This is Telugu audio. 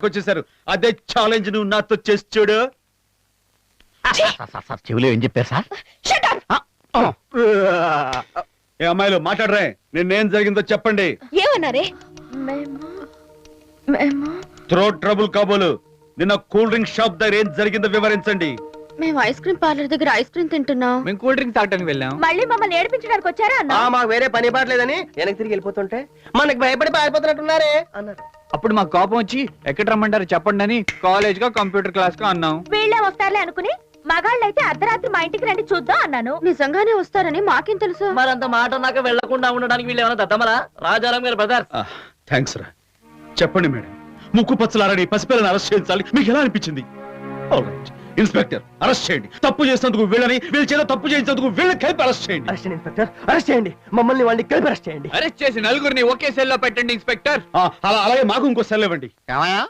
వచ్చేసారు. అదే ఛాలెంజ్ నువ్వు నాతో చేసి చూడు. చెవిలో ఏం చెప్పారు సార్? ఏ అమ్మాయిలు మాట్లాడరే, నిన్నేం జరిగిందో చెప్పండి. ఏమన్నారే? థ్రోట్ ట్రబుల్ కాబోలు. నిన్న కూల్ డ్రింక్ షాప్ దగ్గర ఏం జరిగిందో వివరించండి. మేము ఐస్ క్రీమ్ పార్లర్ దగ్గర ఐస్ క్రీమ్ తింటున్నాం. మేము కూల్ డ్రింక్ తాగడానికి వెళ్ళాం. మళ్ళీ మమ్మల్ని ఏడిపించడానికి వచ్చారా అన్న? మాకు వేరే పని పాటలేదని వెనక్కి తిరిగి వెళ్ళిపోతుంటే మనకి భయపడి పారిపోతున్నట్టున్నారే అన్నారు. అప్పుడు మాకు కోపం వచ్చి ఎక్కడ రమ్మంటారు చెప్పండి అని కాలేజ్ గా కంప్యూటర్ క్లాస్ గా అన్నాం. వీళ్ళే వస్తారులే అనుకుని మగాళ్ళైతే అర్ధరాత్రి మా ఇంటికి రండి చూద్దాం అన్నాను. నిజంగానే వస్తారని మాకేం తెలుసు? మరంత మాట నాకు వెళ్లకుండా ఉండడానికి వీళ్ళు ఏమైనా దద్దమరా? రాజారాం గారు బ్రదర్. థ్యాంక్స్ రా. చెప్పండి మేడం, ముక్కు పచ్చలారని పసిపిల్లని అరెస్ట్ చేయించాలి, మీకు ఎలా అనిపించింది? ఇన్స్పెక్టర్ అరెస్ట్ చేయండి. తప్పు చేసినందుకు వీళ్ళని, వీళ్ళ చేత తప్పు చేసినందుకు వీళ్ళని కలిపి అరెస్ట్ చేయండి. అరెస్ట్ చేయండి ఇన్స్పెక్టర్, అరెస్ట్ చేయండి. మమ్మల్ని వాళ్ళని కలిపి అరెస్ట్ చేయండి. అరెస్ట్ చేసి నలుగురిని ఒకే సెల్ లో పెట్టండి ఇన్స్పెక్టర్. అలాగే మాకు ఇంకో సెల్ ఇవ్వండి. ఏమయ్యా